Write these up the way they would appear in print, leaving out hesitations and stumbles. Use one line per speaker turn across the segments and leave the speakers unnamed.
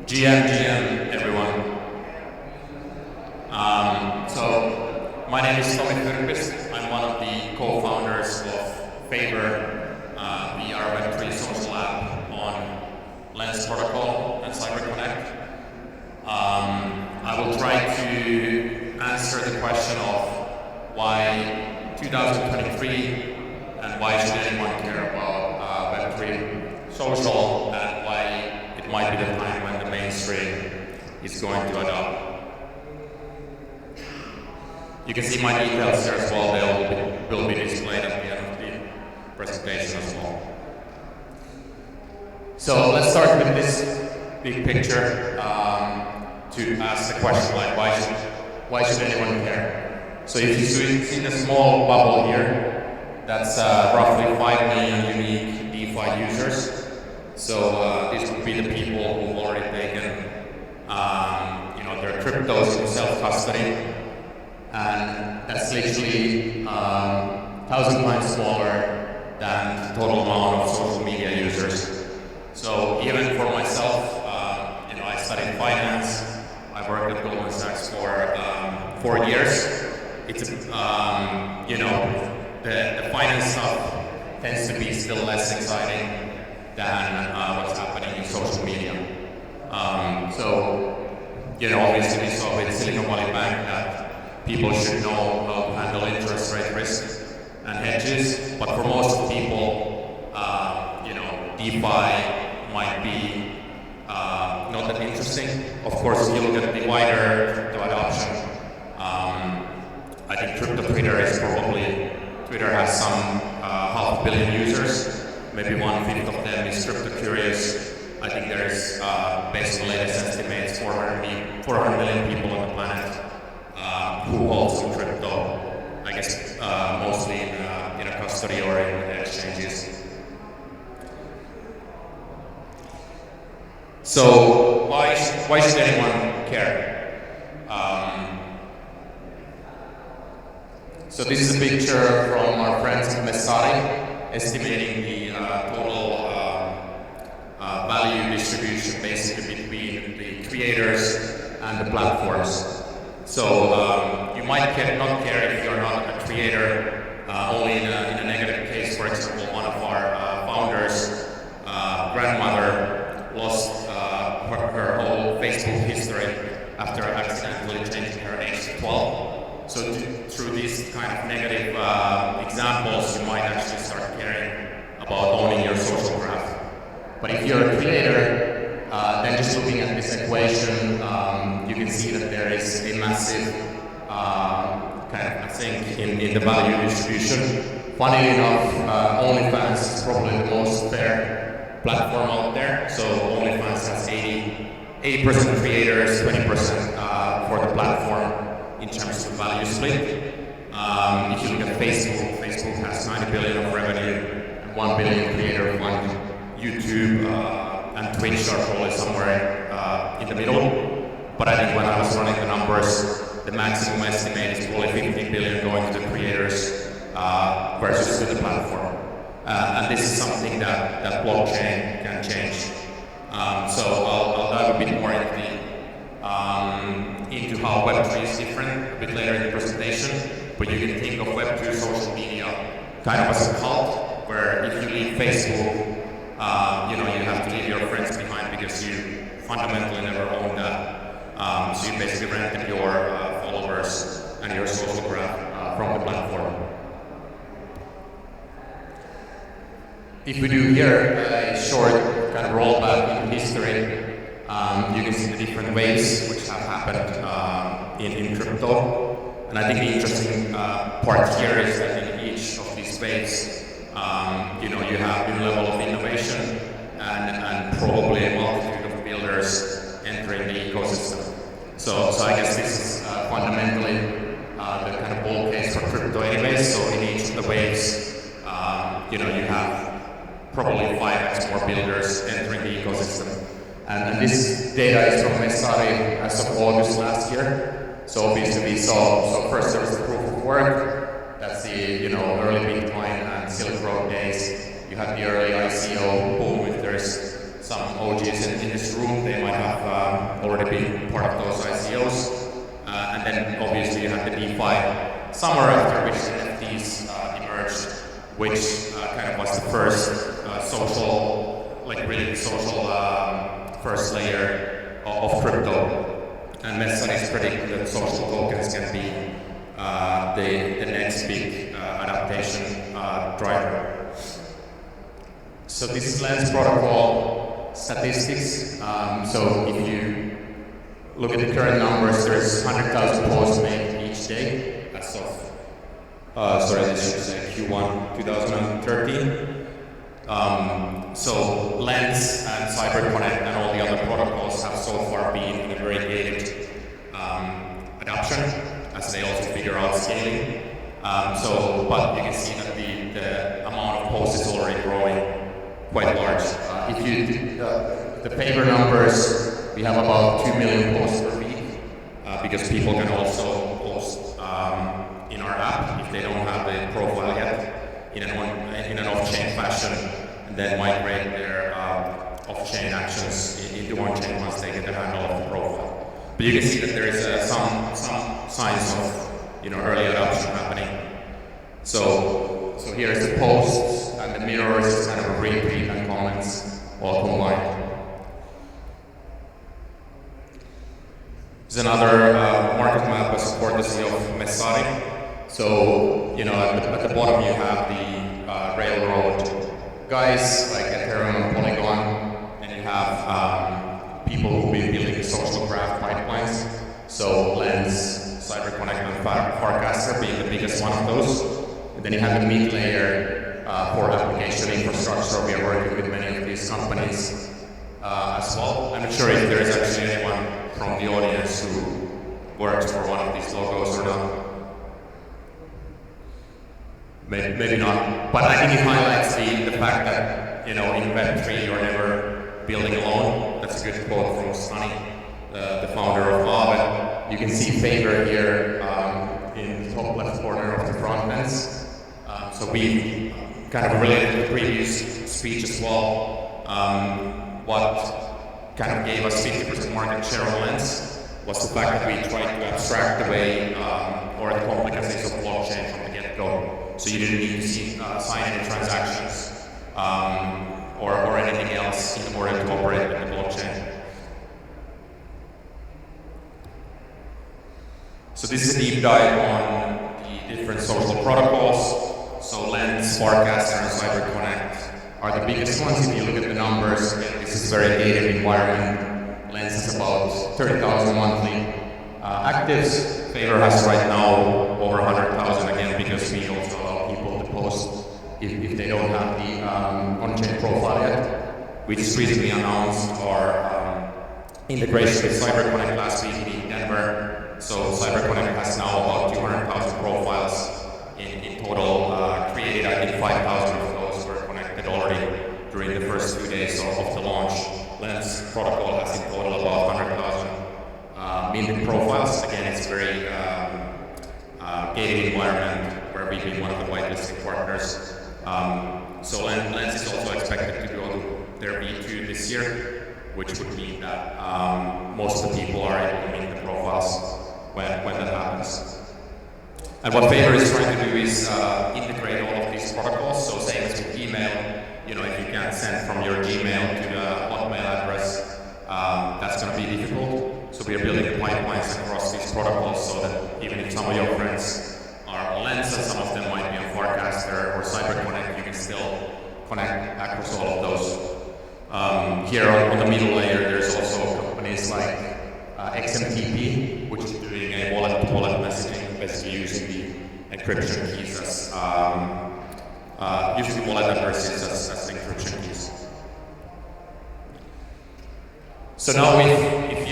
GM, everyone. My name is Tomi Fyrqvist. I'm one of the co-founders of Favor, the web3 social app on Lens Protocol and CyberConnect. I will try to answer the question of why 2023 and why should anyone care about web3 social and why it might be the time when the mainstream is going to adopt. You can see my details here as well. They will be displayed at the end of the presentation as well. So let's start with this big picture to ask the question like why should anyone care? So if you see the small bubble here, that's roughly 5 million unique DeFi users. So these would be the people who've already taken their cryptos in self-custody. And that's literally 1,000 times smaller than the total amount of social media users. So even for myself, I studied finance. I worked at Goldman Sachs for 4 years. It's the finance stuff tends to be still less exciting than what's happening in social media. Obviously we saw with Silicon Valley Bank that people should know how to handle interest rate risk and hedges, but for most people, DeFi might be not that interesting. Of course, if you look at the wider crypto adoption, I think crypto Twitter has some 500 million users, maybe 1/5 of them is crypto curious. I think there is, based on the latest estimates, 400 million people on the planet who holds some crypto, I guess mostly in a custody or in exchanges. So why should anyone care? So this is a picture from our friends at Messari, estimating the total value distribution basically between the creators and the platforms. So you might not care if you're not a creator, only in a negative case. For example, one of our founders' grandmother lost her whole Facebook history after accidentally changing her age to 12. So through these kind of negative examples, you might actually start caring about owning your social graph. But if you're a creator, then just looking at this equation, you can see that there is a massive sink in the value distribution. Funnily enough, OnlyFans is probably the most fair platform out there. So OnlyFans has 80% creators, 20% for the platform in terms of value split. If you look at Facebook has 90 billion of revenue and 1 billion creator fund. YouTube and Twitch are probably somewhere in the middle. But I think when I was running the numbers, the maximum estimate is probably 15 billion going to the creators versus to the platform. And this is something that blockchain can change. So I'll dive a bit more into how Web3 is different a bit later in the presentation. But you can think of Web2 social media kind of as a cult, where if you leave Facebook, you have to leave your friends behind because you fundamentally never own that. So you basically rented your followers and your social graph from the platform. If we do here a short kind of rollback in history, you can see the different waves which have happened in crypto. And I think the interesting part here is that in each of these waves, you have new level of innovation and probably a multitude of builders entering the ecosystem. So I guess this is fundamentally the kind of bull case for crypto anyways. So in each of the waves, you have probably 5x more builders entering the ecosystem. And this data is from Messari as of August last year. So obviously we saw, first there was the proof of work. That's the early Bitcoin and Silk Road days. You had the early ICO boom with there's some OGs in this room, they might have already been part of those ICOs. And then obviously you have the DeFi summer, after which NFTs emerged, which kind of was the first social, like really social first layer of crypto. And Messari is predicting that social tokens can be the next big adaptation driver. So this is Lens protocol statistics. So if you look at the current numbers, there's 100,000 posts made each day as of, this should say Q1 2013. So Lens and CyberConnect and all the other protocols have so far been in a very gated adoption, as they also figure out scaling. But you can see that the amount of posts is already growing quite large. If you the paper numbers, we have about 2 million posts per week, because people can also post in our app if they don't have the profile yet in an off-chain fashion, and then migrate their off-chain actions into on-chain once they get the handle of the profile. But you can see that there is some signs of early adoption happening. So here is the posts, and the mirrors is kind of a repeat and comments all combined. There's another market map as courtesy of Messari. So at the bottom you have the railroad guys like Ethereum and Polygon, and you have people who've been building social graph pipelines. So Lens, CyberConnect, and Farcaster being the biggest one of those. And then you have the mid layer for application infrastructure. We are working with many of these companies as well. I'm not sure if there is actually anyone from the audience who works for one of these logos or not. Maybe not, but I think it highlights the fact that in web3 you're never building alone. That's a good quote from Sunny, the founder of Aave. You can see Favor here in the top left corner of the front ends. So we kind of related to the previous speech as well. What kind of gave us 50% market share on Lens was the fact that we tried to abstract away or the complexities of blockchain from the get-go. So you didn't need to sign any transactions or anything else in order to operate with the blockchain. So this is a deep dive on the different social protocols. So Lens, Farcaster, and CyberConnect are the biggest ones. If you look at the numbers, this is a very gated environment. Lens has about 30,000 monthly actives. Favor has right now over 100,000 again, because we also allow people to post if they don't have the on-chain profile yet. We just recently announced our integration with CyberConnect last week in Denver. So CyberConnect has now about 200,000 profiles in total created. I think 5,000 of those were connected already during the first 2 days of the launch. Lens protocol has in total about 100,000 minted profiles. Again, it's a very gated environment where we've been one of the whitelisted partners. So Lens is also expected to go to their V2 this year, which would mean that most of the people are able to mint the profiles when that happens. And what Favor is trying to do is integrate all of these protocols. So same as with email, if you can't send from your Gmail to the Hotmail address, that's going to be difficult. So we are building pipelines across these protocols so that even if some of your friends are on Lens and some of them might be on Farcaster or CyberConnect, you can still connect across all of those. Here on the middle layer, there's also companies like XMTP, which is doing a wallet-to-wallet messaging, basically using the encryption keys as using wallet addresses as encryption keys. So now, if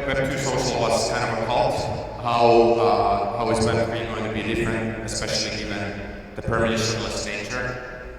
Web2 social was kind of a cult, how is Web3 going to be different, especially given the permissionless nature?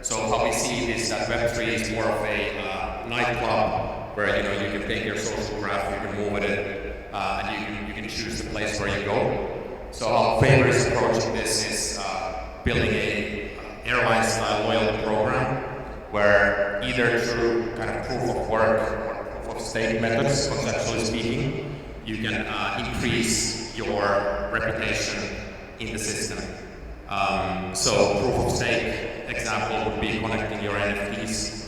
So how we see it is that Web3 is more of a nightclub where you can take your social graph, you can move it, and you can choose the place where you go. So how Favor is approaching this is building a airline-style loyalty program where either through kind of proof of work or proof of stake methods, conceptually speaking, you can increase your reputation in the system. So proof of stake example would be connecting your NFTs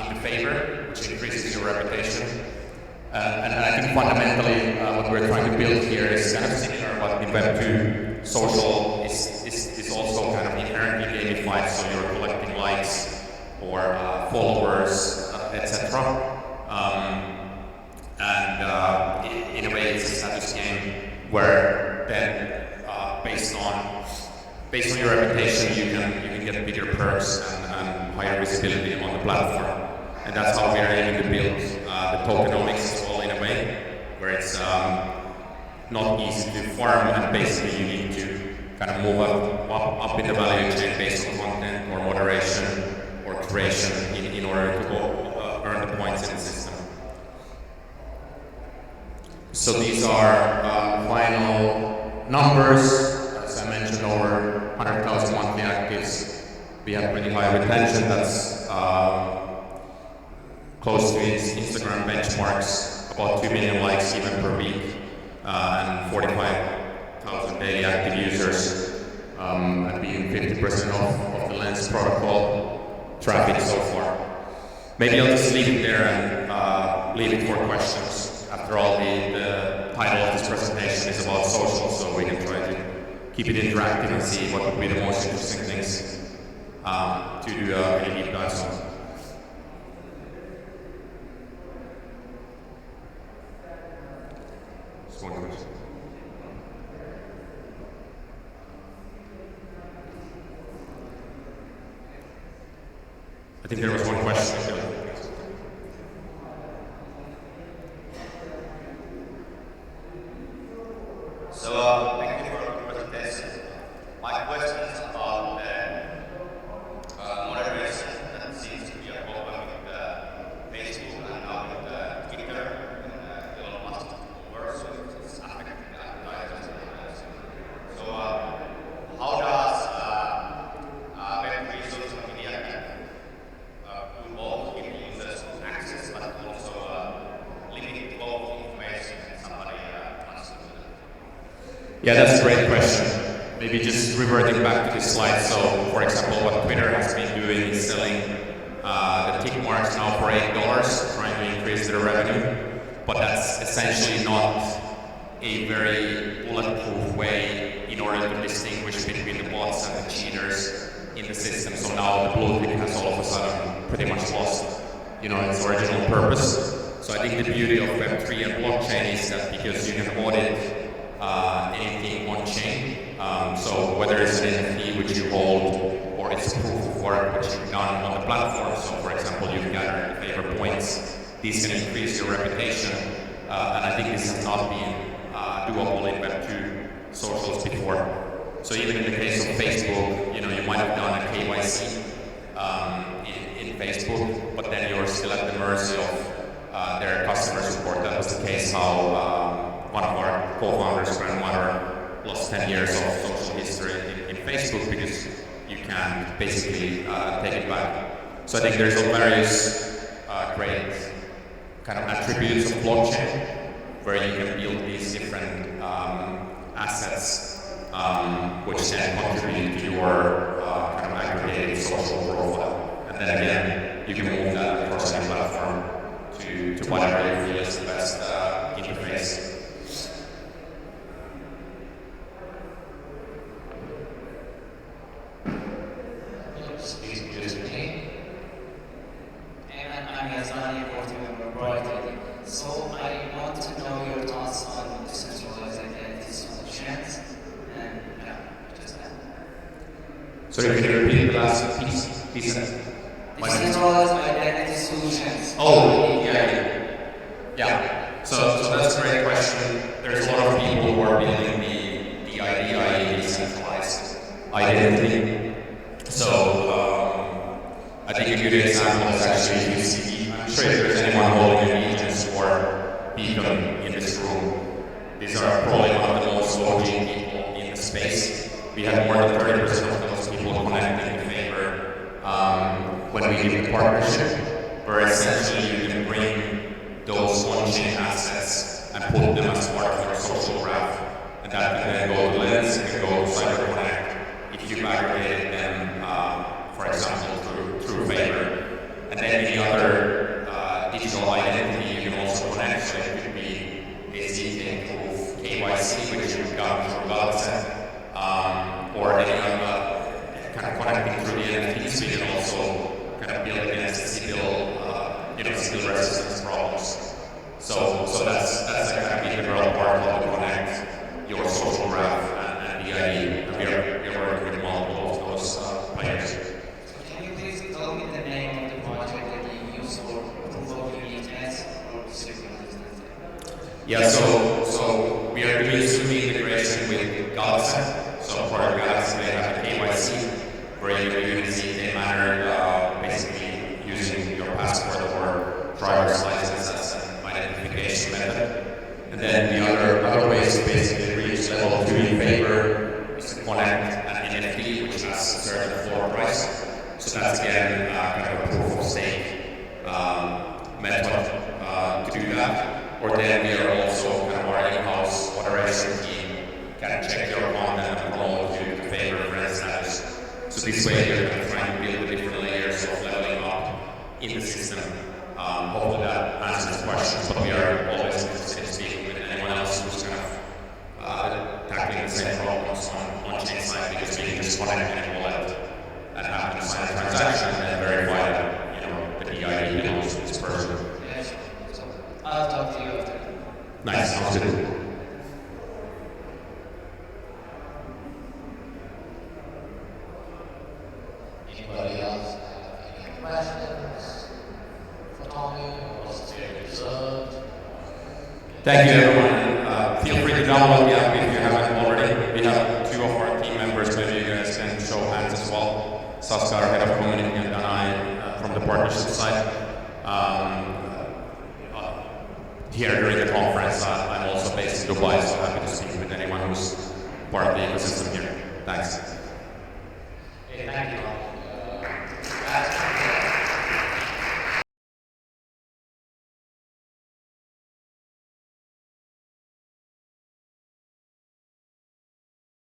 in the favor, which increases your reputation. And I think fundamentally what we're trying to build here is kind of similar what in Web2 social is also kind of inherently gamified, so you're collecting likes or followers, etc. And in a way it's a status game where then based on your reputation you can get bigger perks and higher visibility on the platform. And that's how we are aiming to build the tokenomics as well in a way, where it's not easy to farm and basically you need to kind of move up in the value chain based on content or moderation or curation in order to earn the points in the system. So these are final numbers. As I mentioned, over 100,000 monthly actives. We have pretty high retention. That's close to its Instagram benchmarks, about 2 million likes even per week, and 45,000 daily active users, and being 50% of the Lens protocol traffic so far. Maybe I'll just leave it there and leave it for questions. After all, the title of this presentation is about social, so we can try to keep it interactive and see what would be the most interesting things to do any deep dives on. One question. I think there was one question.
So, thank you for the presentation. My question is about moderation that seems to be a problem with Facebook and now with Twitter and Elon Musk works with its affecting advertisers. So, how does web3 social media do both give users access but also limit flow of information and somebody wants to do that?
Yeah, that's a great question. Maybe just reverting back to this slide. So, for example, what Twitter has been doing is selling the tick marks now for $8, trying to increase their revenue. But that's essentially not a very bulletproof way in order to distinguish between the bots and the cheaters in the system. So now the blue tick has all of a sudden pretty much lost, its original purpose. So I think the beauty of Web3 and blockchain is that because you can audit anything on chain. So whether it's an NFT which you hold or it's proof of work which you've done on the platform. So for example, you've gathered favor points. These can increase your reputation. And I think this has not been doable in Web2 socials before. So even in the case of Facebook, you might have done a KYC in Facebook, but then you're still at the mercy of their customer support. That was the case how one of our co-founders' grandmother lost 10 years of social history in Facebook because you can't basically take it back. So I think there's various great kind of attributes of blockchain where you can build these different assets which then contribute to your kind of aggregated social profile. And then again, you can move that across any platform to whatever you feel is the best interface.
So I want to know your thoughts on decentralized identity solutions and just that.
Sorry, can you repeat the last piece?
Decentralized identity solutions.
Oh, yeah. So that's a great question. There's a lot of people who are building the idea of decentralized identity. So I think a good example is actually UCB. I'm sure if there's anyone holding allegiance or Beacon in this room, these are probably one of the most OG people in the space. We have more than 30% of those people connecting in favor. when we do the partnership, where essentially you can bring those on-chain assets and put them as part of your social graph. And that can then go to Lens, it can go to CyberConnect, if you've aggregated them, for example, through Favor. And then any other digital identity you can also connect, so it could be a ZK proof KYC, which you've got through Valset, or any other kind of connecting through the NFTs, so you can also kind of build against SQL, SQL resistance problems. So that's a kind of integral part of how to connect your social graph and the ID. And we're working with multiple of those players.
Can you please tell me the name of the project that you use for proof of uniqueness or synchronization?
Yeah, so we are doing some integration with Galaxy. So for Galaxy, they have a KYC where you can use the manner, basically using your passport or driver's license as an identification method. And then the other ways to basically reach level 2 in Favor is to connect an NFT which has a certain floor price. So that's again kind of a proof of stake method to do that. Or then we are also kind of our in-house moderation team can check your content and promote you to Favor friend status. So this way you're going to try and build the different layers of leveling up in the system. Hopefully that answers the questions, but we are always interested in speaking with anyone else who's kind of tackling the same problems on chain side, because we can just connect any wallet and have them sign a transaction and verify that the DID belongs to this person.
Yes. So I'll talk to you after.
Nice, sounds good.
Anybody else have any questions for Tomi? Was it reserved?
Thank you, everyone. Feel free to download the app if you haven't already. We have 2 of our team members, maybe you guys can show hands as well. Saska, our head of community, and I from the partnership side. Here during the conference, I'm also based in Dubai, so happy to speak with anyone who's part of the ecosystem here. Thanks.
Hey, thank you.